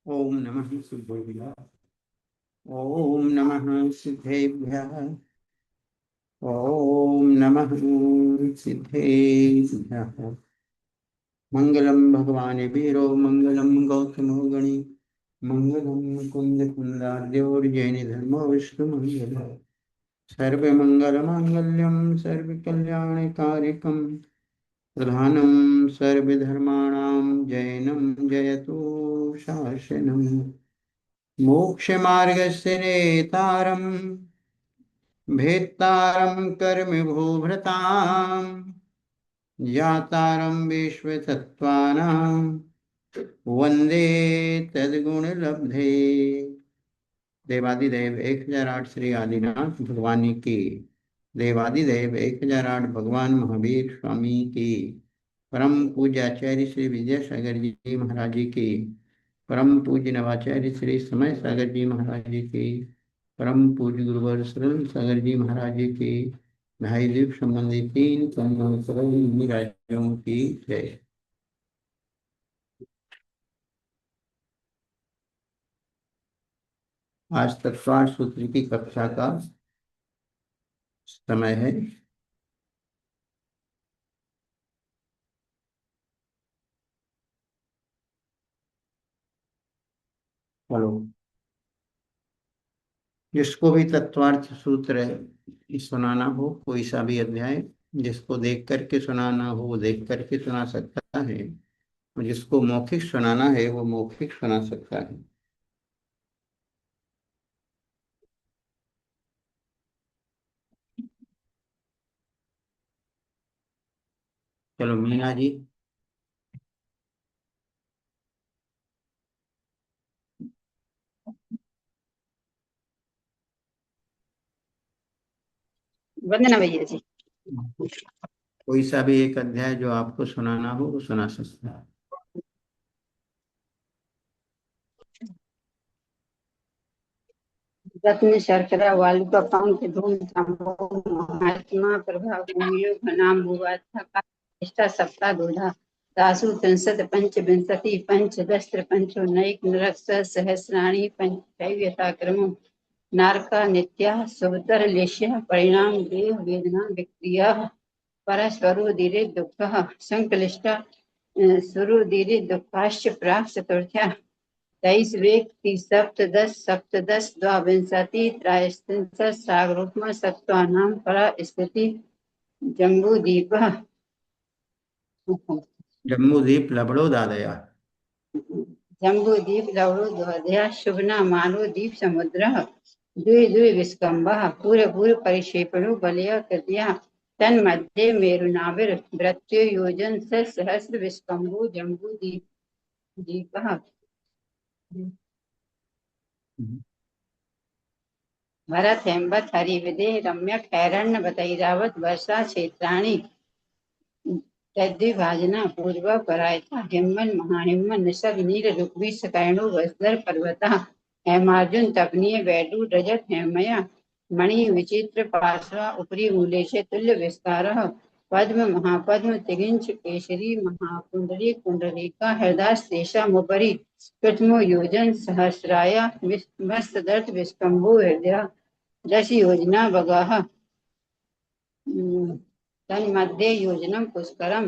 ओम नमः सिद्धेभ्यः। ओम नमः सिद्धेभ्यः। ओम नमः सिद्धेभ्यः। मंगलम भगवान वीरो मंगलम गौतमो गणि मंगलम कुंद कुंदार्योर्जैन धर्मो विष्णु मंगल सर्वमंगल मांगल्यम सर्वकल्याणकारिकम प्रधानम सर्वधर्माणां जैनं जयतु शासनम् मोक्षमार्गस्य नेतारम् भेत्तारं कर्मभूभृताम् ज्ञातारं विश्वतत्त्वानां वन्दे तद्गुणलब्धे। देवादिदेव 1008 श्री आदिनाथ भगवान की। देवादिदेव 1008 भगवान महावीर स्वामी की। परम पूज्य आचार्य श्री विद्यासागर जी महाराज जी की। परम पूज्य नवाचार्य श्री समय सागर जी महाराज जी की। परम पूज्य गुरुवर शरण सागर जी महाराज जी की। भाई दीप संबंधी तीन राजों की जय। आज तत्वार सूत्र की कक्षा का समय है। हेलो। जिसको भी तत्वार्थ सूत्र सुनाना हो, कोई सा भी अध्याय, जिसको देख करके सुनाना हो वो देख करके सुना सकता है, और जिसको मौखिक सुनाना है वो मौखिक सुना सकता है। चलो मीना जी। वंदना भैया जी। कोई सा भी एक अध्याय जो आपको सुनाना हो वो सुना सकता है। रत्न शर्करा वालुका पंख धूम संभोग महात्मा प्रभा भूमियो घनाम भुवाथा निष्ठा सप्ता दोधा दासु त्रिंशत पंच विंशति पंचदस्त्र पंचोनैक नरक सहस्राणि पंचैव यथाक्रमं नारका नित्या सुभतर लेश्य परिणाम देह वेदना विक्रिया परस्वरुदिरे दुःखः संक्लिष्टा सुरुदिरे दुःखाश्च प्राक् चतुर्थ्या 23 वेग सप्तदश सप्तदश द्वाविंशति त्रयस्त्रिंशत् सागरोत्तम सत्त्वानां परा स्थिति जम्बूदीप जम्बूदीप लबड़ो दादया। जम्बूदीप लवणोदया शुभना मानो दीप समुद्र द्वि द्वि विस्कम्भः पूर्व पूर्व परिक्षेपणो बलय कृत्या तन्मध्ये मेरुनाविर वृत्यो योजन सहस्र विस्कम्भो जम्बूदीप दीपः भरत हेमवत हरिविदे रम्यक हैरण्य बतैरावत वर्षा क्षेत्राणि तद्विभाजना पूर्व परायता हिम्मन महाहिम्मन निषद नील रुक्मी सकैणु वस्तर पर्वतः हेमार्जुन तपनीय वैडू रजत हेमया मणि विचित्र पार्श्वा उपरि मूलेशे तुल्य विस्तारः पद्म महापद्म तिगिंच केशरी महाकुंडली कुंडलिका हृदयस्तेषामुपरि प्रथमो योजन सहस्राया मस्तदर्थ विस्कम्भो हृदय दश योजना बगाः तन्मध्ये योजनं पुष्करं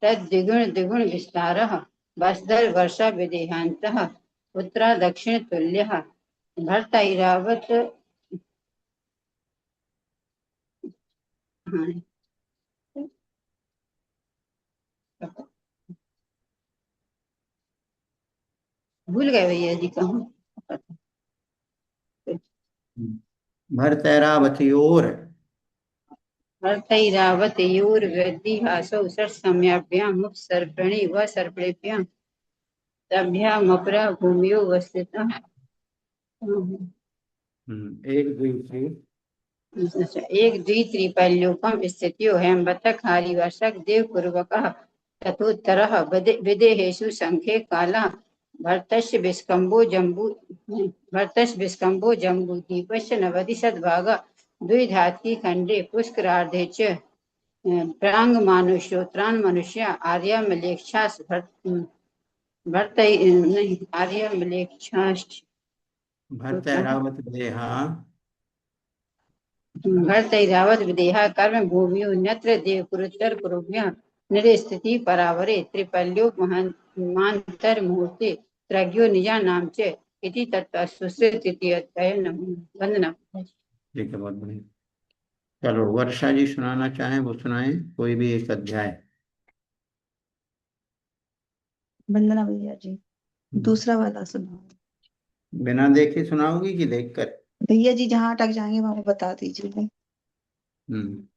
तद्द्विगुण द्विगुण विस्तारः वसदर वर्षा विदेहान्तः उत्तरा दक्षिण तुल्यः भर्तैरावत भूल गए भैया जी कहूँ। भर्तैरावत्योर। भर्तैरावतयोर्वृद्धिहासौ षट्सम्याभ्याम् उपसर्पिणी व सर्पिणीभ्याम् तभ्यामपरा भूमियो वस्थितः। एक द्वित्रि। अच्छा, एक द्वित्रिपैल्योपम स्थित्यो हेमवतक हारिवशक देवपूर्वकः ततोत्तरः विदेहेषु संख्ये काला भरतस्य विस्कम्भो जम्बूद्वीपस्य नवतिशद्भागा द्विधात्की खण्डे पुष्करार्धे च प्राङ्मानुष्योत्रान् मनुष्या आर्यामलेक्षास् भर्त नहीं आर्यामलेक्षाश्च भर्तैरावत देहा। भर्तैरावत विदेहा कर्म भूमियो नत्र देव कुरुत्तर कुरुभ्यां निरस्थिति परावरे त्रिपल्यो महांतर मुहूर्ते त्रज्ञो निजा नाम च इति तत्सुश्रे तृतीय अध्याय वंदना। ठीक है, बहुत बढ़िया। चलो, वर्षा जी सुनाना चाहें वो सुनाएं, कोई भी एक अध्याय। वंदना भैया जी, दूसरा वाला सुनाओ। बिना देखे सुनाओगी कि देखकर? भैया जी जहाँ अटक जाएंगे वहां बता दीजिए। हम्म।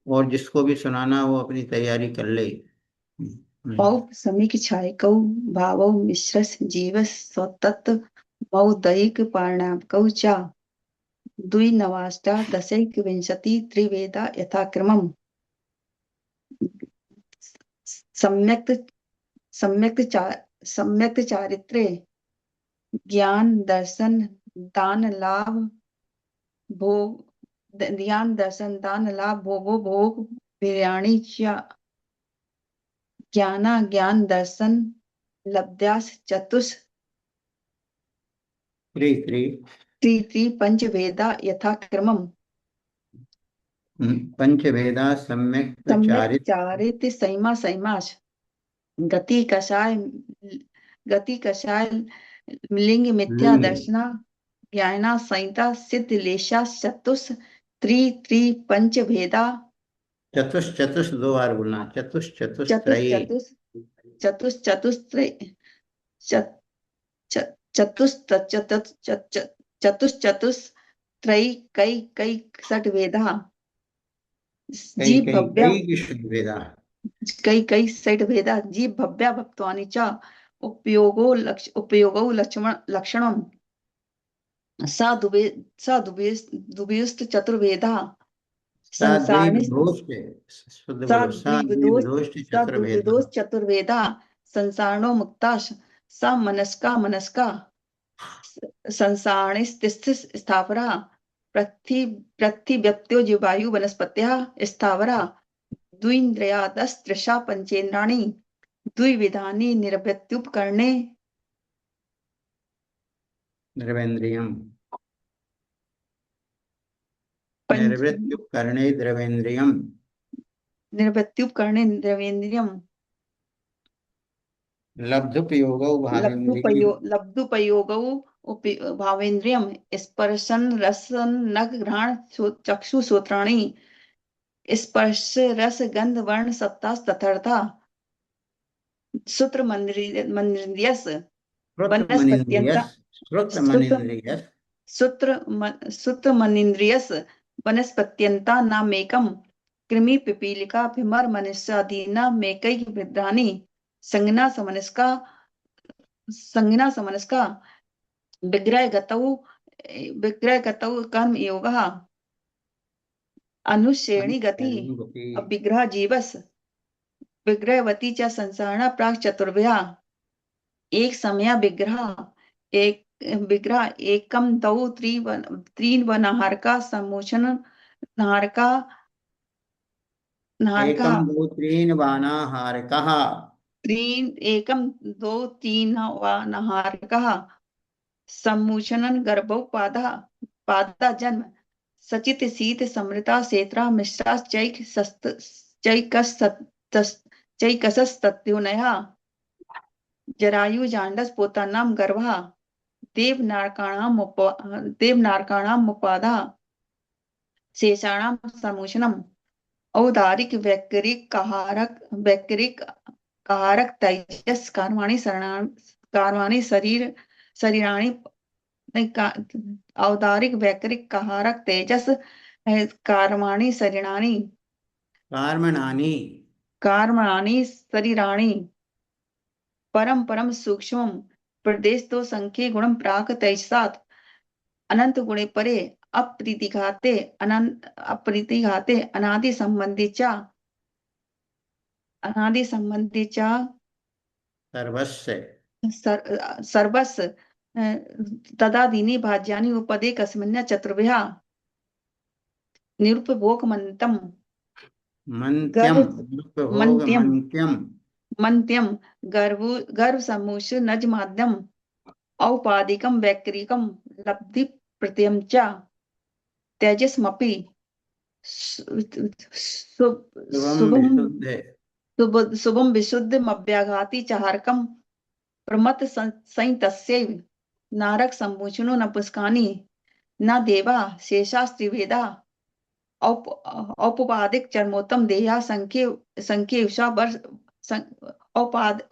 और जिसको भी सुनाना वो अपनी तैयारी कर ले। पौ समीक छाय कौ भावौ मिश्रस जीवस स्वतत्व मौ दैक पारणाम कौ चा द्विनवाष्टा दशैक विंशति त्रिवेदा यथाक्रमम् सम्यक् सम्यक् चारित्रे ज्ञान दर्शन दान लाभ भोग ज्ञान दर्शन दान लाभ भोगो भोग वीर्याणि च ज्ञाना ज्ञान दर्शन लब्ध्यास चतुष त्रि त्रि त्रि पंचवेदा यथाक्रमम् पंचभेदा सम्यक सम्यक् चारित। चारित सैमा सैमाश गति कषाय लिंग मिथ्या लिंग। दर्शना ज्ञाना संहिता सिद्ध लेशा चतुष त्रि त्रि पंच भेदा चतुष चतुष दो बार बोलना, चतुष चतुष चतुष त्रयी। चतुष चतुष चतुस्त्र चतुष चतुष चतुष त्रयी कई कई षट वेदा कई जीव कई भव्या कई कृष्ण वेदा। कई कई षट भेदा जीव भव्या भक्त्वानि च उपयोगो लक्षणम् सा दुबेस्त चतुर्वेदा संसारिणी साद्विभोष्ट। शुद्ध बोलो, साद्विभोष्ट चतुर्वेदा। साधुविदोष चतुर्वेदा संसारणो मुक्ताश सा मनस्का संसारणिस्तिस्थ स्थावरा पृथ्व्यप्त्यो जीवायु वनस्पत्याः स्थावरा द्विन्द्रियादस्त्रशा पंचेन्द्राणि द्विविधानि निर्वृत्युपकरणे द्रवेन्द्रियम। पंच निर्वृत्युपकरणे द्रवेन्द्रियम। निर्वृत्युपकरणे द्रवेन्द्रियम् लब्धुपयोगौ भावेन्द्रियम। लब्धुपयोगौ भावेन्द्रियम स्पर्शन रसन नग घ्राण चक्षु श्रोत्राणि स्पर्श रस गंध वर्ण सत्ता तथर्था सूत्र मंद्रियस वनस्पत्यंता सूत्र श्रुतमनिन्द्रियः। सूत्र मनिन्द्रियस वनस्पत्यंता नामेकम कृमि पिपीलिका भिमर मनुष्यादीना मेकैक विद्राणि संज्ञा समनस्का विग्रह गतौ कर्म योगः अनुश्रेणी गति विग्रह जीवस विग्रहवती च संसारणा प्राक चतुर्भ्या एक समय एक विग्रह एकम दौ त्रीन व नहारका सम्मोचन नहारका नहारका एकम दो त्रीन वानाहारकः। त्रीन एकम दो तीन व नहारका सम्मोचन गर्भौ पादा जन्म सचित शीत समृता सेत्रा मिश्रा चैकसस्तत्युनया जरायु जांडस पोतानाम गर्भा देवनारकाणाम उपादा शेषाणाम समूषणम औदारिक वैक्रिक कारक तेजस कार्माणि कार्माणि शरीराणि नहीं, औदारिक वैकरिक कारक तेजस कार्माणि शरीराणि कर्मणानि कार्माणि शरीराणि परम परम सूक्ष्म प्रदेश तो संख्ये गुणम प्राक तेजसात अनंत गुणे परे अप्रीतिघाते अनादि संबंधीच्या सर्वस्य सर्वस् तदादीनि भाज्यानि उपदे कस्मिन् चतुर्भ्या निरुपभोगमन्तं मन्त्यम गर्भ उपभोग मन्त्यम मन्त्यम मन्त्यम गर्भ समूष नजमाद्यम औपादिकम वैक्रिकम लब्धि प्रत्ययम च तेजस्मपि शुभम शुभम विशुद्ध शुभम विशुद्धमभ्याघाति चाहरकम प्रमथ संतस्यैव नारक सम्मोचनो न पुष्कानि न देवा शेषास्त्रिवेदा औपपादिक चरमोत्तम देहा संख्ये उषा वर्ष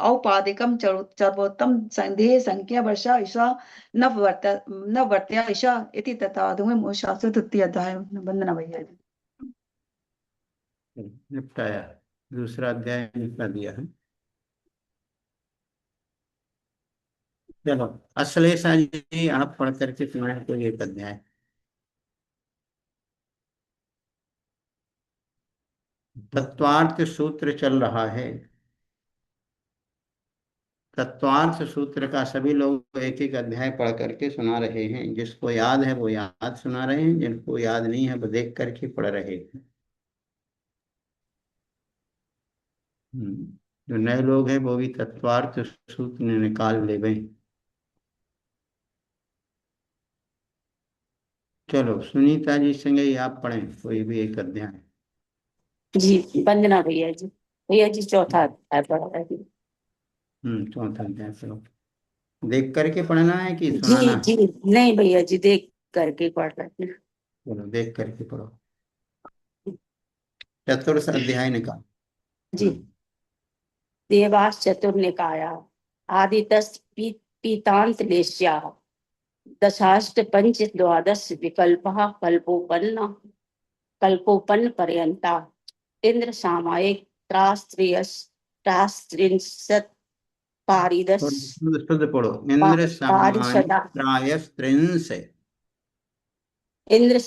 औपादिकम चरमोत्तम संदेह संख्या वर्षा ईशा नववर्त्या ईशा इति तथाधुमे शास्त्र तृतीय अध्याय। वंदना भैया जी। निपटाया, दूसरा अध्याय निपटा दिया है। चलो अश्लेषा जी आप पढ़ करके सुनाए तो एक अध्याय। तत्वार्थ सूत्र चल रहा है। तत्वार्थ सूत्र का सभी लोग एक एक अध्याय पढ़ करके सुना रहे हैं। जिसको याद है वो याद सुना रहे हैं, जिनको याद नहीं है वो देख करके पढ़ रहे हैं। जो नए लोग हैं वो भी तत्वार्थ सूत्र निकाल ले गए। चलो सुनीता जी संगे आप पढ़ें कोई भी एक अध्याय। जी वंदना भैया जी। भैया जी चौथा अध्याय पढ़ रहे हैं। चौथा अध्याय चलो। देख करके पढ़ना है कि जी सुनाना है? जी नहीं भैया जी, देख करके पढ़ रहे हैं। चलो देख करके पढ़ो। चतुर्थ अध्याय निकाल। जी। देवास चतुर्निकाया आदितस् पीतांत लेश्या दशाष्ट पंच द्वादश विकल्पः कल्पोपन्न पर्यंता इंद्र सामायिक त्रास्त्रिंशत् पारिदश शुद्ध पढ़ो। इंद्र सामान्य पारिषदा त्रायस्त्रिंश इंद्र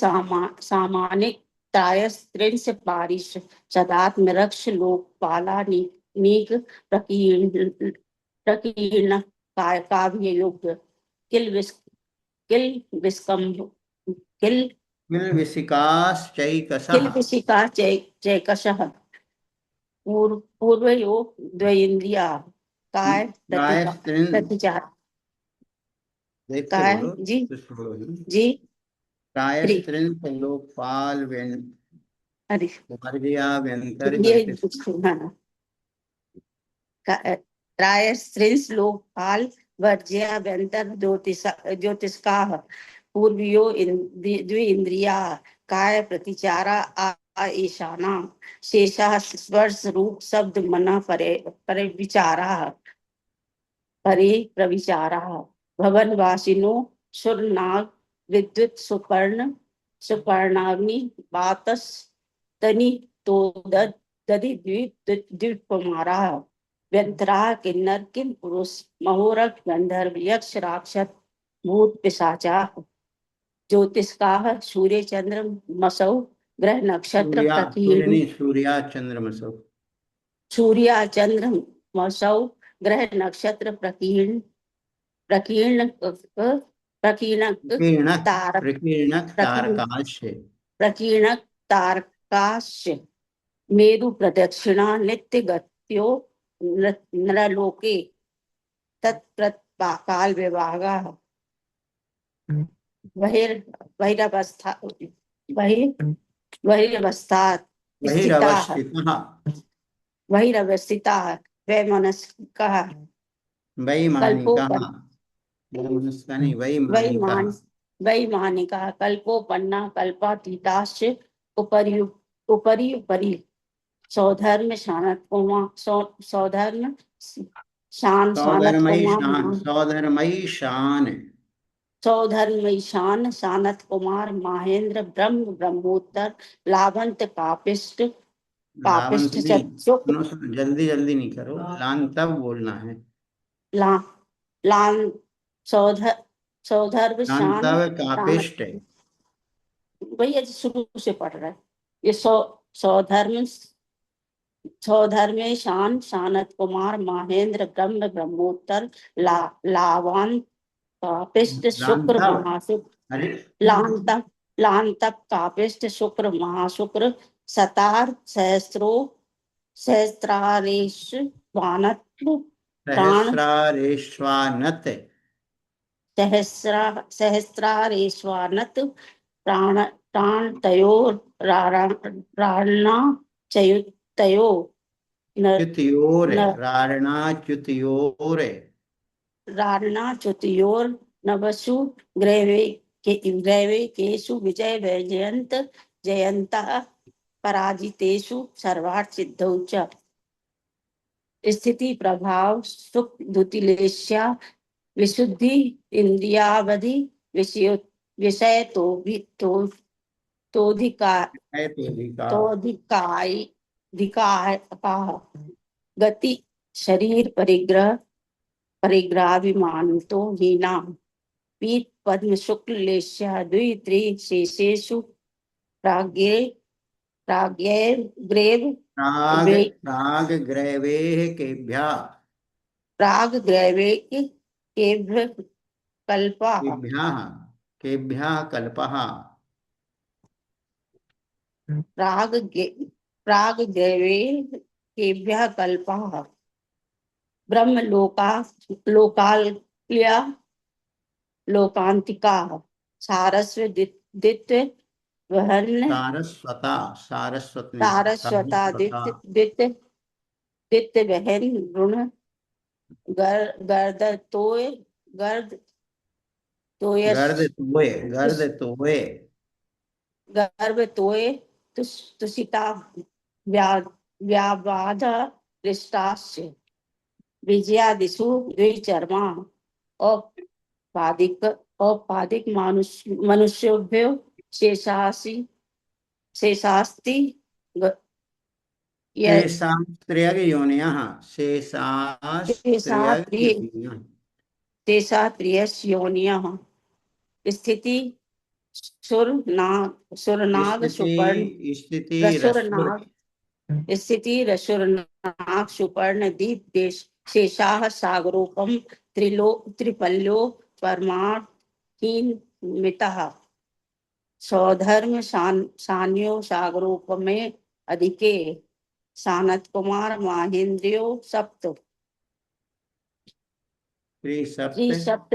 सामानिक त्रायस्त्रिंश पारिषदात्म रक्ष लोकपाला नीक प्रकीर्ण काव्य युग किल विस्कंभ किल विशिकाश्चैकशः विशिका चैकशः पूर्वयो द्वयेन्द्रिया काय प्रतिचार देख के काय बोलो। जी जी त्रायस्त्रिंश लोकपाल अरे व्यंतर त्रायस्त्रिंश लोकपाल वर्ज्याभ्यंतर ज्योतिष्काः पूर्वयो द्विन्द्रिया काय प्रतिचारा ईशाना शेषा स्पर्श रूप शब्द मन परे विचारा परे प्रविचारा भवनवासिनो सुरनाग विद्युत सुपर्णाग्नि बातस तनि तो दधि द्वीपमारा व्यंतरा किन्नर किम पुरुष महोरक गंधर्व यक्ष राक्षस भूत पिशाचा ज्योतिष्काः सूर्य चंद्र मसौ ग्रह नक्षत्र सूर्या चंद्रमसौ सूर्या चंद्र मसौ ग्रह नक्षत्र प्रकीर्ण तारकाश्य मेरु प्रदक्षिणा नित्य गत्यो नरलोके तत्प्रत्काल विभागा बहिरवस्थिता वैमनस्कः वैमानिका कल्पोपन्ना कल्पातीताश्च उपरि सौधर्म शानत कुमार सौधर्म शान शानत सौधर्मयी कुमार शान, सौधर्मयी शान, सौधर्म ईशान शानत कुमार महेंद्र ब्रह्म ब्रह्मोत्तर लाभंत कापिष्ट लावंत कापिष्ट नहीं, शुक्र सुनो सुनो, जल्दी जल्दी नहीं करो, लान तब बोलना है। ला लान सौधर सौधर्म लान शान तब शानत कापिष्ट, भैया जी शुरू से पढ़ रहा है ये सौधर्म सौधर्मे शान शानत कुमार महेंद्र ब्रह्म ब्रह्मोत्तर लावान कापिष्ट लान शुक्र तब, महाशुक्र अरे लांतक लांतक कापिष्ट शुक्र महाशुक्र सतार सहस्रो सहस्त्रारेश वानत प्राण सहस्रारेश्वानत, सहस्रारेश्वानत प्राण प्राण तयो राणा चयुतयो न च्युतियोर, न रारणा च्युतियोर, राणा च्युतियोर नवसु ग्रैवे ग्रैवे केषु विजय वैजयंत जयंतः पराजितेषु सर्वार्थ सिद्धौ च स्थिति प्रभाव सुख द्युतिलेश्या विशुद्धि इंद्रियावधि विषय विषय तोधिका है तो तोधिकाय धिकाय का गति शरीर परिग्रह परिग्रहाभिमानितो हीना पीत पद्म शुक्ल लेश्या द्वि त्रि शेषेषु प्राज्ञे प्राज्ञे ग्रेव प्राग वे प्राग ग्रैवेः केभ्यः, प्राग ग्रैवेक केभ्य कल्पा केभ्यः केभ्यः कल्पः, प्राग ग्रैवे केभ्यः कल्पा ब्रह्म लोका लोकालया लोकांतिका सारस्व दित्य वहन सारस्वता, सारस्वत नहीं, सारस्वता सारस्वता, दित्य दित्य वहन ऋण गर्द तोय गर्द तोयस गर्द तोए, गर्भ तोय तुषिता व्याबाध पृष्ठास्य विजयादिषु द्विचर्मा औपादिक औपादिक मनुष्योभ्यो शेषास्ति शेषास्त्र्ययोनयः, शेषास्त्र्ययोनयः, शेषा प्रियस्योनियः स्थिति सुरनाग सुपर्ण स्थिति रसुर, रसुरनाग स्थिति रसुरनाग सुपर्ण दीप देश शेषाः सागरोपम त्रिपल्यो परमार्थहीन मितः सौधर्म सान्यो सागरोपमे अधिके सानत कुमार महेंद्रियो सप्त त्रिसप्त,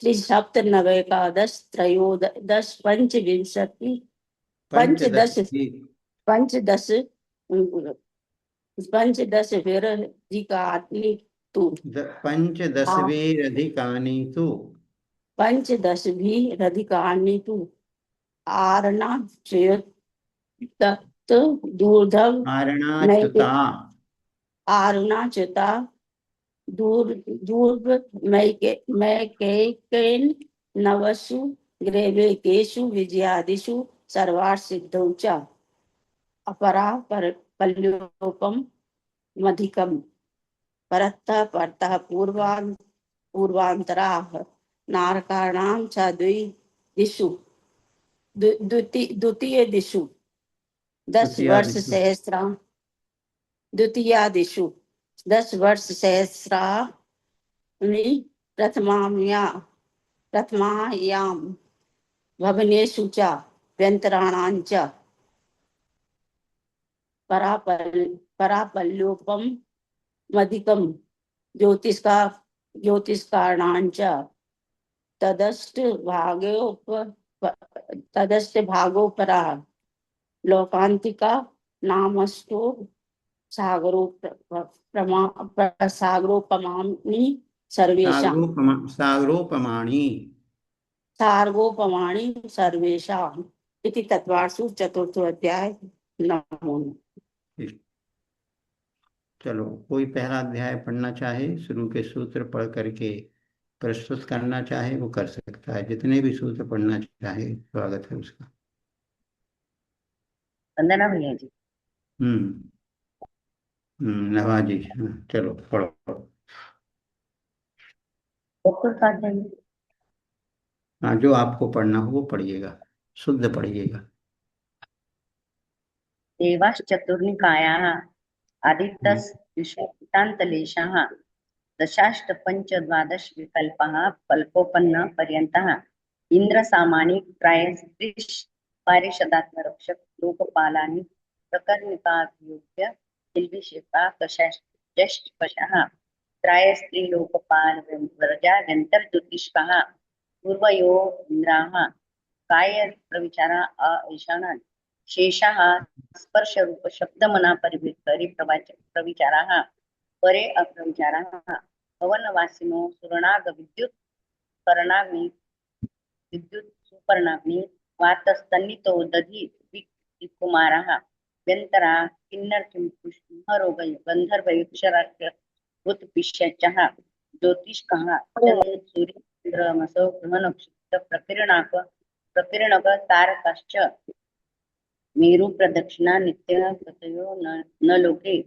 त्रिसप्त नवैकादश त्रयोदश पंचविंशति पंचदश पंचदशी, पंचदश पंचदश विरधिकानि तु पंचदशभिरधिकानि तु पंचदशभिरधिकानि तु आरणा तत् दूर्धव आरणाच्युता, आरुणाच्युता दूर्व मैकेन नवसु ग्रैवेकेषु विजयादिषु सर्वार्थ सिद्धौ च अपरा पल्योपम मधिकम परतः परतः पूर्वांतराः नारकाणां च दिशु द्वितीय दिशु 10 वर्ष सहस्रा द्वितीया दिशु 10 वर्ष सहस्राणि प्रथमायां भवनेषु च व्यन्तराणां च परापल्योपम मधिकम ज्योतिष्कारणांच तदष्ट भागोपरा लोकांतिका नामस्तु सागरोपमानि सर्वेषां सागरोपमाणि सर्वेषाम् इति तत्त्वार्षु चतुर्थोऽध्याय नमो नमः। चलो, कोई पहला अध्याय पढ़ना चाहे, शुरू के सूत्र पढ़ करके प्रस्तुत करना चाहे वो कर सकता है। जितने भी सूत्र पढ़ना चाहे स्वागत है उसका। वंदना भैया जी। हम्म। नवाजी, हाँ, चलो पढ़ो। बिल्कुल कर देंगे। हाँ, जो आपको पढ़ना हो वो पढ़िएगा, शुद्ध पढ़िएगा। देवाश्चतुर्निकायाः हम्म। आदित्यस्विषुतान्तलेशाः दशाष्टपञ्च विकल्पः कल्पोपन्न पर्यन्तः इन्द्रसामानि त्रयस्त्रिश पारिषदात्मरक्षक लोकपालानि प्रकर्णिकाभियुज्य किल्बिषेका कषश्चषः त्रयस्त्रीलोकपाल व्रजा व्यन्तर्ज्योतिष्काः पूर्वयो इन्द्राः काय प्रविचारा ऐशानान् शेषाः स्पर्शरूप शब्दमना परिप्रवाच प्रविचाराः परे अप्रविचाराः भवनवासिनो सुरणाग विद्युत कर्णाग्नि विद्युत सुपर्णाग्नि वातस्तन्नितो दधि कुमाराः व्यन्तरा किन्नर किंपुष्मरोग गंधर्वयुक्षराक्ष उत्पिश्यचः ज्योतिष्कः चंद्रमसो ग्रहनक्षत्र प्रकीर्णक तारकाश्च मेरु प्रदक्षिणा नित्य कृतयो न लोके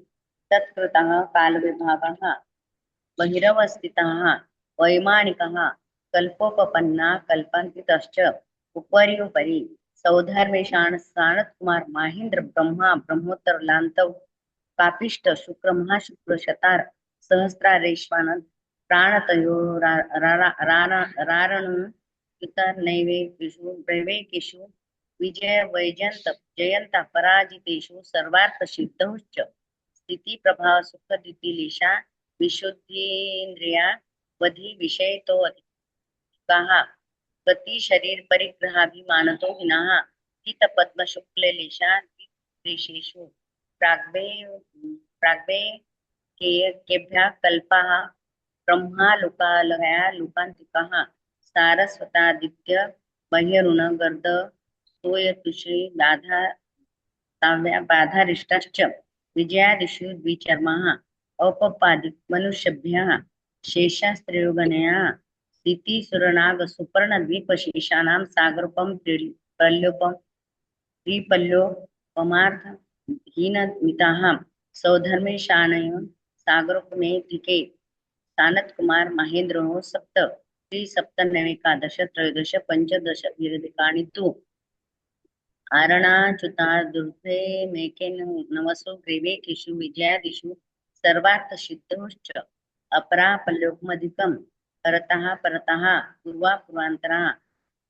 तत्कृतः कालविभागः बहिरवस्थितः वैमानिकः कल्पोपपन्ना कल्पान्तितश्च उपरि उपरि सौधर्मेशान सानत कुमार महेंद्र ब्रह्मा ब्रह्मोत्तर लांतव पापिष्ट शुक्र महाशुक्र शतार सहस्रारेश्वानंद प्राणतयो रारणु नैवेकेषु दैवेकेषु विजय वैजयंत जयंत पराजितेषु सर्वार्थ सिद्धौश्च स्थिति प्रभाव सुख दितिलेशा विशुद्धीन्द्रिया वधि विषय तो कहा गति शरीर परिग्रहाभिमानतो विनाः हित पद्म शुक्ल लेशा देशेषु प्राग्भे प्राग्भे केभ्यः कल्पाः ब्रह्मा लोकालया लोकांतिकाः सारस्वतादित्य बहिरुण गर्द सोयतुश्री बाधा ताव्या बाधारिष्टाश्च विजयादिषु द्विचर्माः औपपादिक मनुष्यभ्यः शेषास्त्रियोगनया स्थिति सुरनाग सुपर्ण द्वीपशेषाणां सागरोपम प्रल्योपम त्रिपल्योपमार्थ हीन मिताः सौधर्मेशानय सागरोपमेधिके सानत कुमार महेंद्रो सप्त त्रिसप्तनवेकादश त्रयोदश पंचदश वीरदिकानि तु आरणाच्युता दुर्गे मेके नवसो ग्रीवे किशु विजयादिषु सर्वार्थ सिद्धोश्च अपरापल्योकमधिकं परतः परतः पूर्वा पूर्वान्तरा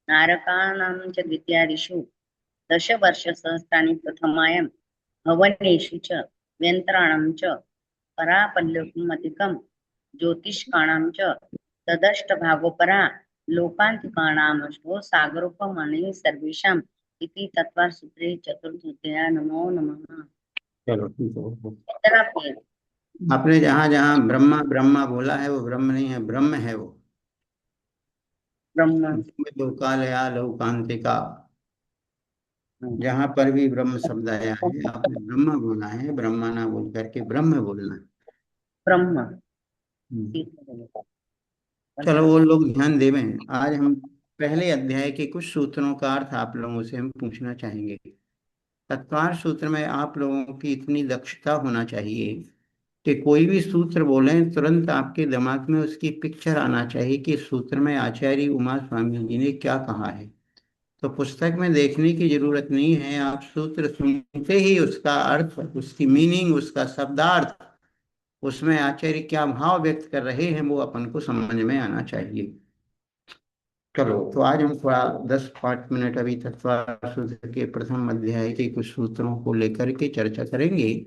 नारकाणां च द्वितीयादिषु दशवर्षसहस्राणि प्रथमायां हवनेषु च व्यन्तराणां च परापल्योकमधिकं ज्योतिष्काणां च तदष्टभागोपरा लोकान्तिकाणामष्टो सागरोपमणि सर्वेषाम् इति तत्वार सूत्रे चतुर्थोध्याय। नमो नमः। चलो ठीक है। इतना फिर आपने जहाँ जहाँ ब्रह्मा ब्रह्मा बोला है वो ब्रह्म नहीं है, ब्रह्म है वो। ब्रह्म लोकालया लौकांतिका, जहाँ पर भी ब्रह्म शब्द आया है आपने ब्रह्मा बोलना है, ब्रह्मा ना बोल करके ब्रह्म बोलना है। ब्रह्म हम्म। चलो वो लोग ध्यान देवें। आज हम पहले अध्याय के कुछ सूत्रों का अर्थ आप लोगों से हम पूछना चाहेंगे। तत्वार सूत्र में आप लोगों की इतनी दक्षता होना चाहिए कि कोई भी सूत्र बोलें तुरंत आपके दिमाग में उसकी पिक्चर आना चाहिए कि सूत्र में आचार्य उमा स्वामी जी ने क्या कहा है। तो पुस्तक में देखने की जरूरत नहीं है, आप सूत्र सुनते ही उसका अर्थ, उसकी मीनिंग, उसका शब्दार्थ, उसमें आचार्य क्या भाव व्यक्त कर रहे हैं वो अपन को समझ में आना चाहिए। चलो, तो आज हम थोड़ा 10-5 मिनट अभी तत्व सूत्र के प्रथम अध्याय के कुछ सूत्रों को लेकर के चर्चा करेंगे।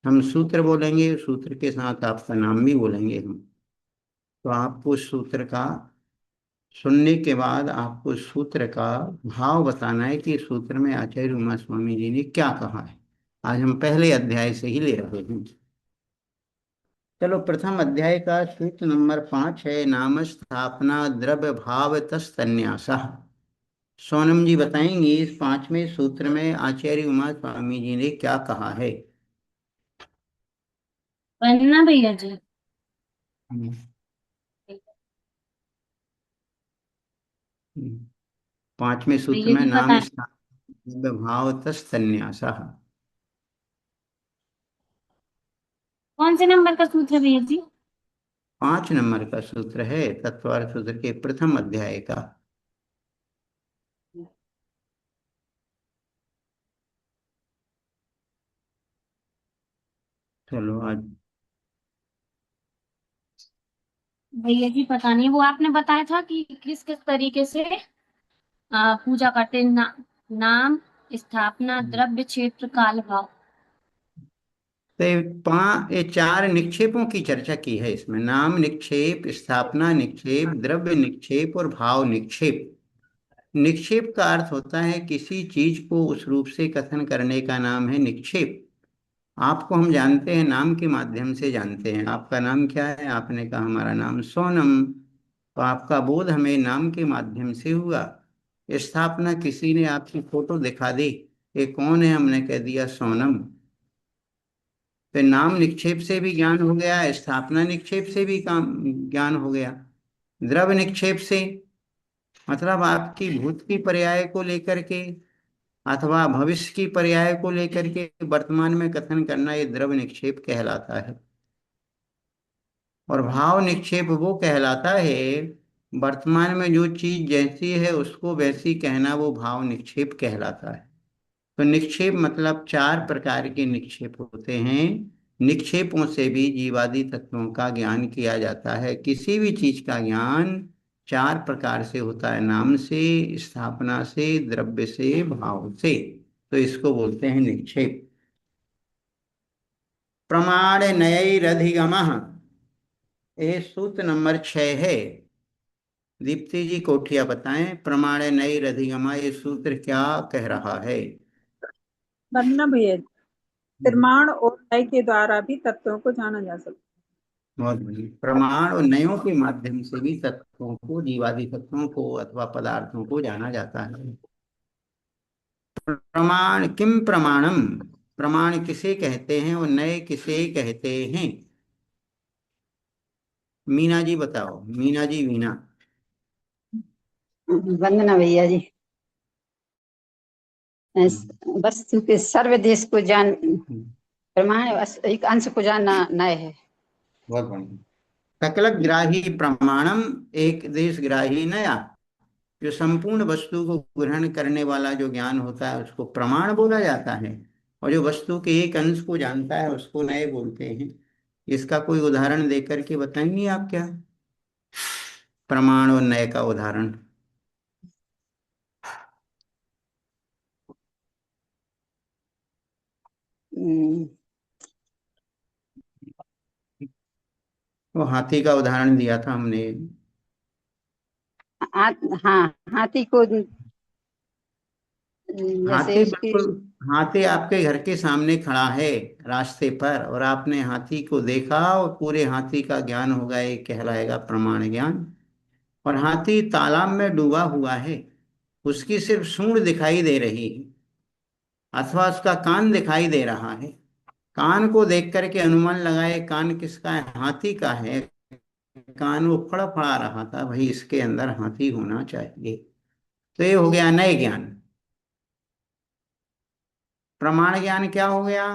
हम सूत्र बोलेंगे, सूत्र के साथ आपका नाम भी बोलेंगे हम। तो आपको सूत्र का सुनने के बाद आपको सूत्र का भाव बताना है कि सूत्र में आचार्य उमा स्वामी जी ने क्या कहा है। आज हम पहले अध्याय से ही ले रहे हैं। चलो, प्रथम अध्याय का सूत्र नंबर 5 है, नाम स्थापना द्रव्य भाव तस्तन्यास। सोनम जी बताएंगी इस 5वें सूत्र में आचार्य उमा स्वामी जी ने क्या कहा है। वंदना भैया जी। हम्म, पांचवें सूत्र भैया में जी नाम बताएं। स्थान भाव तस्तन्यासः। कौन से नंबर का सूत्र है भैया जी? 5 नंबर का सूत्र है, तत्वार्थ सूत्र के प्रथम अध्याय का। चलो आज भैया जी पता नहीं, वो आपने बताया था कि किस किस तरीके से पूजा करते हैं। नाम, स्थापना, द्रव्य, क्षेत्र, काल, भाव। तो ये 4 निक्षेपों की चर्चा की है इसमें। नाम निक्षेप, स्थापना निक्षेप, द्रव्य निक्षेप और भाव निक्षेप। निक्षेप का अर्थ होता है किसी चीज को उस रूप से कथन करने का नाम है निक्षेप। आपको हम जानते हैं, नाम के माध्यम से जानते हैं। आपका नाम क्या है? आपने कहा हमारा नाम सोनम। तो आपका बोध हमें नाम के माध्यम से हुआ। स्थापना, किसी ने आपकी फोटो दिखा दी, ये कौन है? हमने कह दिया सोनम। तो नाम निक्षेप से भी ज्ञान हो गया, स्थापना निक्षेप से भी काम ज्ञान हो गया। द्रव्य निक्षेप से मतलब आपकी भूत की पर्याय को लेकर के अथवा भविष्य की पर्याय को लेकर के वर्तमान में कथन करना, ये द्रव्य निक्षेप कहलाता है। और भाव निक्षेप वो कहलाता है वर्तमान में जो चीज जैसी है उसको वैसी कहना, वो भाव निक्षेप कहलाता है। तो निक्षेप मतलब 4 प्रकार के निक्षेप होते हैं। निक्षेपों से भी जीवादि तत्वों का ज्ञान किया जाता है। किसी भी चीज का ज्ञान 4 प्रकार से होता है, नाम से, स्थापना से, द्रव्य से, भाव से। तो इसको बोलते हैं निक्षेप। प्रमाण नयैरधिगमः, ये सूत्र नंबर 6 है। दीप्ति जी कोठिया बताएं, प्रमाण नयैरधिगमः ये सूत्र क्या कह रहा है? वंदना भैया जी, प्रमाण और न्याय के द्वारा भी तत्वों को जाना जा सकता बहुत बढ़िया। प्रमाण और नयों के माध्यम से भी तत्वों को, जीवादि तत्वों को अथवा पदार्थों को जाना जाता है। प्रमाण किम प्रमाणम, प्रमाण किसे कहते हैं और नए किसे कहते हैं? मीना जी बताओ, मीना जी, मीना। वंदना भैया जी। वस्तु के सर्व देश को जान प्रमाण, एक अंश को जानना नय है। बहुत बढ़िया। सकल ग्राही प्रमाणम, एक देश ग्राही नया। जो संपूर्ण वस्तु को ग्रहण करने वाला जो ज्ञान होता है उसको प्रमाण बोला जाता है। और जो वस्तु के एक अंश को जानता है उसको नए बोलते हैं। इसका कोई उदाहरण देकर के बताएंगे आप क्या? प्रमाण और नए का उदाहरण। हम्म, वो हाथी का उदाहरण दिया था हमने। हाँ, हाथी को जैसे हाथी उसकी। बिल्कुल, हाथी आपके घर के सामने खड़ा है रास्ते पर, और आपने हाथी को देखा और पूरे हाथी का ज्ञान होगा, ये कहलाएगा प्रमाण ज्ञान। और हाथी तालाब में डूबा हुआ है, उसकी सिर्फ सूंड दिखाई दे रही है अथवा उसका कान दिखाई दे रहा है। कान को देख करके अनुमान लगाए कान किसका है? हाथी का है। कान वो फड़फड़ा रहा था, भाई इसके अंदर हाथी होना चाहिए। तो ये हो गया नए ज्ञान। प्रमाण ज्ञान क्या हो गया?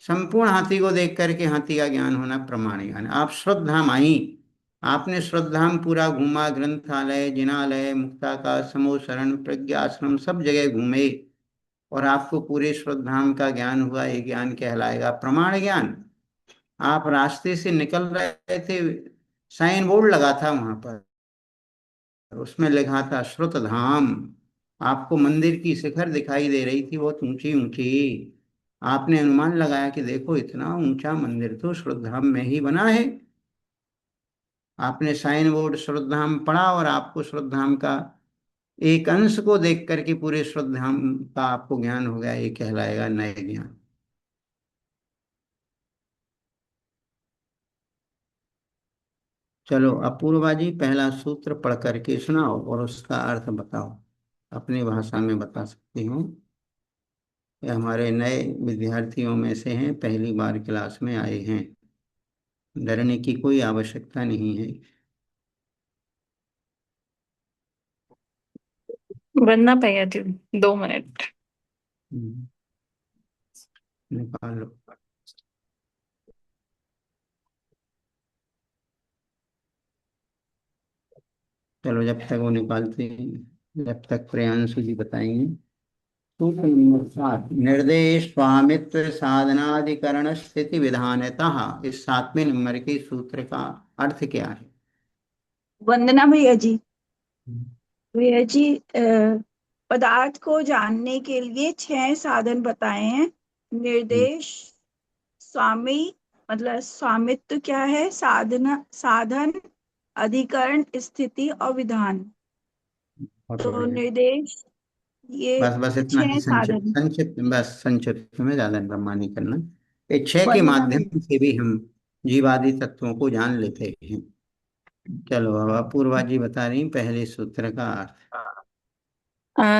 संपूर्ण हाथी को देख करके हाथी का ज्ञान होना प्रमाण ज्ञान। आप श्रद्धाम आई, आपने श्रद्धाम पूरा घूमा, ग्रंथालय, जिनालय, मुक्ताका, समूह शरण, प्रज्ञाश्रम, सब जगह घूमे और आपको पूरे श्रद्धाम का ज्ञान हुआ, ये ज्ञान कहलाएगा प्रमाण ज्ञान। आप रास्ते से निकल रहे थे, साइन बोर्ड लगा था वहां पर, उसमें लिखा था श्रुत धाम। आपको मंदिर की शिखर दिखाई दे रही थी बहुत ऊंची ऊंची। आपने अनुमान लगाया कि देखो इतना ऊंचा मंदिर तो श्रद्धाम में ही बना है। आपने साइन बोर्ड श्रद्धाम पढ़ा और आपको श्रद्धाम का एक अंश को देख करके पूरे श्रद्धाम का आपको ज्ञान हो गया, ये कहलाएगा नए ज्ञान। चलो अपूर्वा जी, पहला सूत्र पढ़ करके सुनाओ और उसका अर्थ बताओ। अपनी भाषा में बता सकती हूँ। ये हमारे नए विद्यार्थियों में से हैं, पहली बार क्लास में आए हैं। डरने की कोई आवश्यकता नहीं है। वंदना भैया जी 2 मिनट। हम्म, निकाल लो। चलो जब तक वो निकालते हैं, जब तक प्रियांशु जी बताएंगे। सूत्र नंबर 7, निर्देश स्वामित्व साधनाधिकरण स्थिति विधानतः। इस 7वें नंबर के सूत्र का अर्थ क्या है? वंदना भैया जी। भैया जी, पदार्थ को जानने के लिए 6 साधन बताए हैं। निर्देश, स्वामी मतलब स्वामित्व क्या है, साधन, अधिकरण, स्थिति और विधान। बहुत तो बढ़िया। निर्देश, ये बस बस इतना ही, 6 संक्षिप्त साधन। संक्षिप्त, बस संक्षिप्त में, ज्यादा लंबा नहीं करना। ये 6 के वंदना माध्यम भैया। से भी हम जीवादि तत्वों को जान लेते हैं। चलो अब अपूर्वा जी बता रही हैं पहले सूत्र का अर्थ।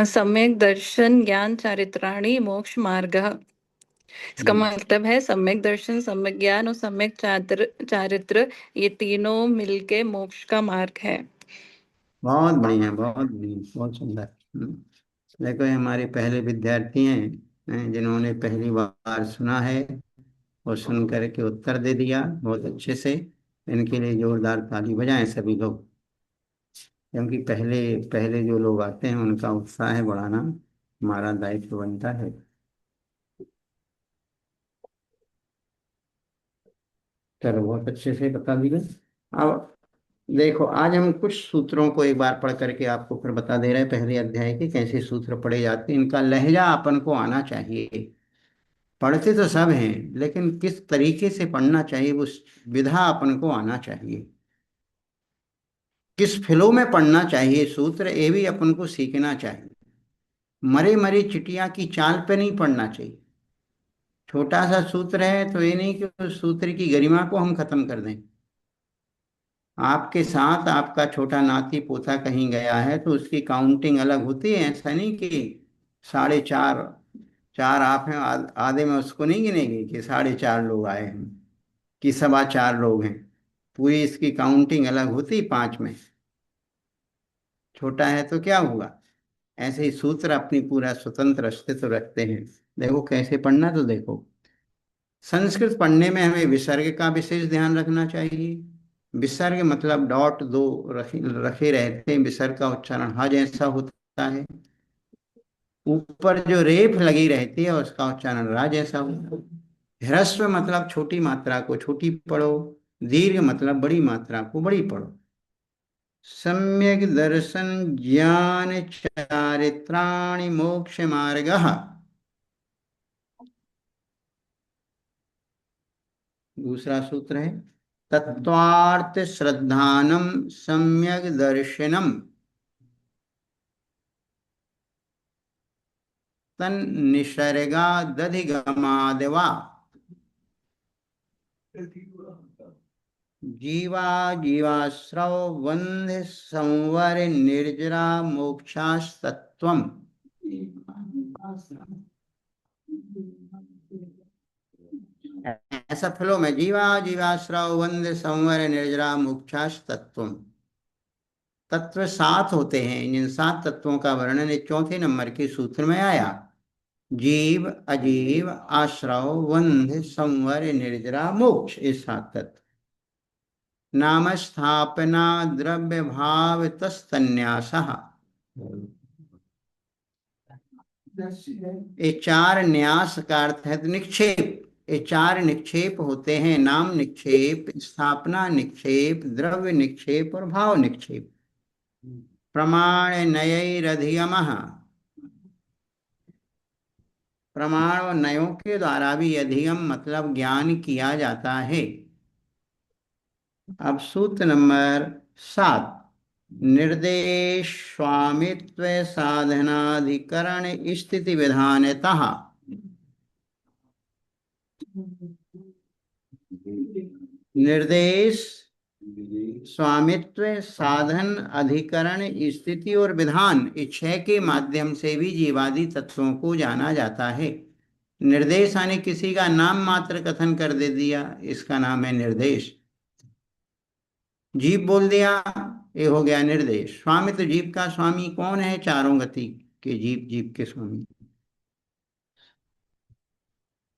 सम्यक दर्शन ज्ञान चारित्राणि मोक्ष मार्ग। इसका मतलब है सम्यक दर्शन, सम्यक ज्ञान और सम्यक चारित्र, ये तीनों मिलके मोक्ष का मार्ग है। बहुत बढ़िया, बहुत बढ़िया, बहुत सुंदर। देखो ये हमारे पहले विद्यार्थी हैं, जिन्होंने पहली बार सुना है और सुन करके उत्तर दे दिया बहुत अच्छे से। इनके लिए जोरदार ताली बजाएं सभी लोग, क्योंकि पहले पहले जो लोग आते हैं उनका उत्साह बढ़ाना हमारा दायित्व बनता है। चलो बहुत अच्छे से बता दिया। अब देखो आज हम कुछ सूत्रों को एक बार पढ़ करके आपको फिर बता दे रहे हैं पहले अध्याय के कैसे सूत्र पढ़े जाते हैं। इनका लहजा अपन को आना चाहिए। पढ़ते तो सब हैं, लेकिन किस तरीके से पढ़ना चाहिए वो विधा अपन को आना चाहिए। किस फ्लो में पढ़ना चाहिए सूत्र, ये भी अपन को सीखना चाहिए। मरे मरे चिटिया की चाल पे नहीं पढ़ना चाहिए। छोटा सा सूत्र है तो ये नहीं कि उस सूत्र की गरिमा को हम खत्म कर दें। आपके साथ आपका छोटा नाती पोता कहीं गया है तो उसकी काउंटिंग अलग होती है। ऐसा नहीं कि 4.5 चार आप हैं, आधे में उसको नहीं गिनेंगे कि 4.5 लोग आए हैं कि 4.25 लोग हैं। पूरी इसकी काउंटिंग अलग होती 5 में। छोटा है तो क्या हुआ। ऐसे ही सूत्र अपनी पूरा स्वतंत्र अस्तित्व रखते हैं। देखो कैसे पढ़ना, तो देखो संस्कृत पढ़ने में हमें विसर्ग का विशेष ध्यान रखना चाहिए। विसर्ग मतलब डॉट दो रखे रखे रहते हैं, विसर्ग का उच्चारण ह जैसा होता है। ऊपर जो रेफ लगी रहती है उसका उच्चारण रा जैसा होता है। ह्रस्व मतलब छोटी मात्रा को छोटी पढ़ो, दीर्घ मतलब बड़ी मात्रा को बड़ी पढ़ो। सम्यक दर्शन ज्ञान चारित्राणि मोक्ष मार्गः। दूसरा सूत्र है तत्वार्थ श्रद्धानम सम्यक दर्शनम तन निसर्गा दधिगमादवा। जीवा जीवाश्रव बंध संवर निर्जरा मोक्षास्तत्वम। ऐसा फ्लो में जीवा जीवाश्रव बंध संवर निर्जरा मोक्षास्तत्वम। तत्व 7 होते हैं। इन 7 तत्वों का वर्णन एक 4थे नंबर के सूत्र में आया। जीव, अजीव, आश्रव, बंध, संवर, निर्जरा, मोक्ष, ये 7 तत्व। नाम स्थापना द्रव्य भाव तस्तन्यासः। ये 4 न्यास का अर्थ है निक्षेप। ये 4 निक्षेप होते हैं। नाम निक्षेप, स्थापना निक्षेप, द्रव्य निक्षेप और भाव निक्षेप। प्रमाण नयैरधिगमः। प्रमाण और नयों के द्वारा भी अधिगम मतलब ज्ञान किया जाता है। अब सूत्र नंबर 7, निर्देश स्वामित्व साधनाधिकरण स्थिति विधानतः। निर्देश, स्वामित्व, साधन, अधिकरण, स्थिति और विधान, ये 6 के माध्यम से भी जीवादि तत्वों को जाना जाता है। निर्देश यानी किसी का नाम मात्र कथन कर दे दिया, इसका नाम है निर्देश। जीव बोल दिया, ये हो गया निर्देश। स्वामित्व जीव का स्वामी कौन है? चारों गति के जीव जीव के स्वामी।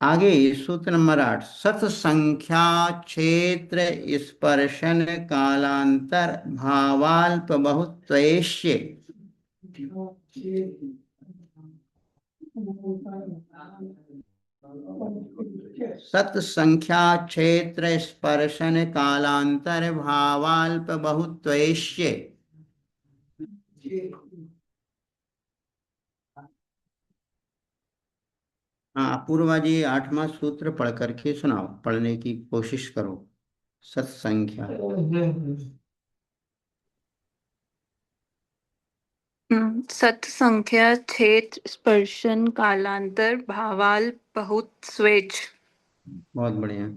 आगे सूत्र नंबर 8, सत संख्या क्षेत्र स्पर्शन कालांतर भावाल्प बहुत्वेश्य। सत संख्या क्षेत्र स्पर्शन कालांतर भावाल्प बहुत्वेश्य। हाँ, पूर्वा जी 8वां सूत्र पढ़ करके सुनाओ, पढ़ने की कोशिश करो। सत्संख्या सत संख्या क्षेत्र स्पर्शन कालांतर भावाल बहुत स्वेच। बहुत बढ़िया।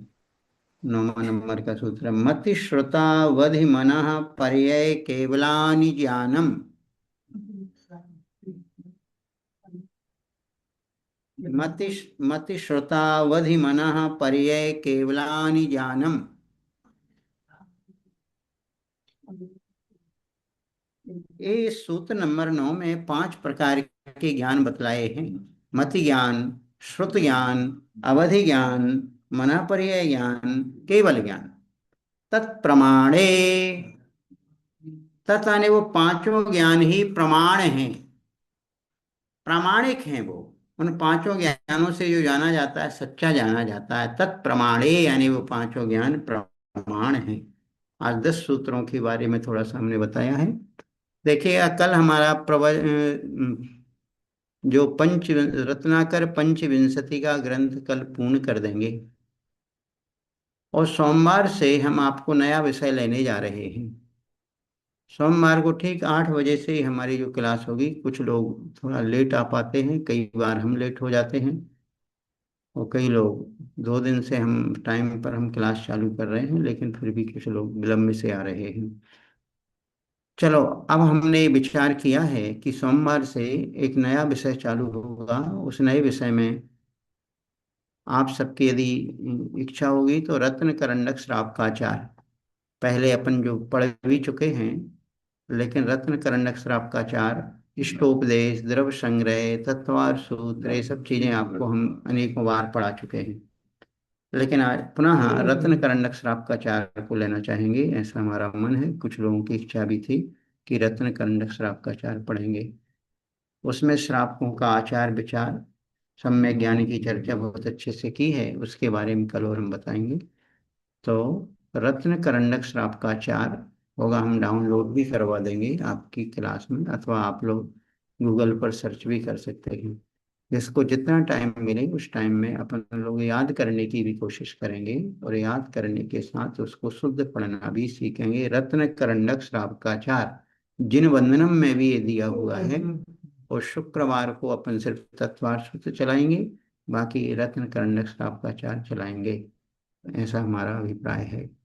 9वां नंबर का सूत्र है, मति श्रुतावधि मनः पर्यय केवलानि ज्ञानम। मति श्रुतावधि मनः पर्यय केवलानि ज्ञानम। ये सूत्र नंबर 9 में 5 प्रकार के ज्ञान बतलाए हैं। मति ज्ञान, श्रुत ज्ञान, अवधि ज्ञान, मना पर्यय ज्ञान, केवल ज्ञान। तत्प्रमाणे, तत्ने वो पांचों ज्ञान ही प्रमाण हैं, प्रामाणिक हैं। वो उन पांचों ज्ञानों से जो जाना जाता है, सच्चा जाना जाता है। तत्प्रमाणे यानी वो पांचों ज्ञान प्रमाण हैं। आज 10 सूत्रों के बारे में थोड़ा सा हमने बताया है। देखिए, कल हमारा जो पंच रत्नाकर पंचविंशति का ग्रंथ कल पूर्ण कर देंगे, और सोमवार से हम आपको नया विषय लेने जा रहे हैं। सोमवार को ठीक 8 बजे से ही हमारी जो क्लास होगी। कुछ लोग थोड़ा लेट आ पाते हैं, कई बार हम लेट हो जाते हैं, और कई लोग 2 दिन से हम टाइम पर हम क्लास चालू कर रहे हैं, लेकिन फिर भी कुछ लोग विलम्ब से आ रहे हैं। चलो, अब हमने विचार किया है कि सोमवार से एक नया विषय चालू होगा। उस नए विषय में आप सबकी यदि इच्छा होगी तो रत्न करंडक श्राप का आचार, पहले अपन जो पढ़ भी चुके हैं, लेकिन रत्न करंडक श्राप का आचार, इष्टोपदेश, द्रव्य संग्रह, तत्वार सूत्र, ये सब चीजें आपको हम अनेकों बार पढ़ा चुके हैं। लेकिन आज पुनः रत्न करंडक श्राप का आचार को लेना चाहेंगे, ऐसा हमारा मन है। कुछ लोगों की इच्छा भी थी कि रत्न करंडक श्राप का आचार पढ़ेंगे। उसमें श्रापों का आचार विचार, सम्यक ज्ञान की चर्चा बहुत अच्छे से की है, उसके बारे में कल और हम बताएंगे। तो रत्न करंडक श्राप का आचार होगा, हम डाउनलोड भी करवा देंगे आपकी क्लास में, अथवा आप लोग गूगल पर सर्च भी कर सकते हैं। जिसको जितना टाइम मिले उस टाइम में अपन लोग याद करने की भी कोशिश करेंगे, और याद करने के साथ उसको शुद्ध पढ़ना भी सीखेंगे। रत्न करंडक श्राप का आचार जिन वंदनम में भी ये दिया हुआ है, और शुक्रवार को अपन सिर्फ तत्वार सूत्र चलाएंगे, बाकी रत्न करंडक श्राप का आचार चलाएंगे, ऐसा हमारा अभिप्राय है।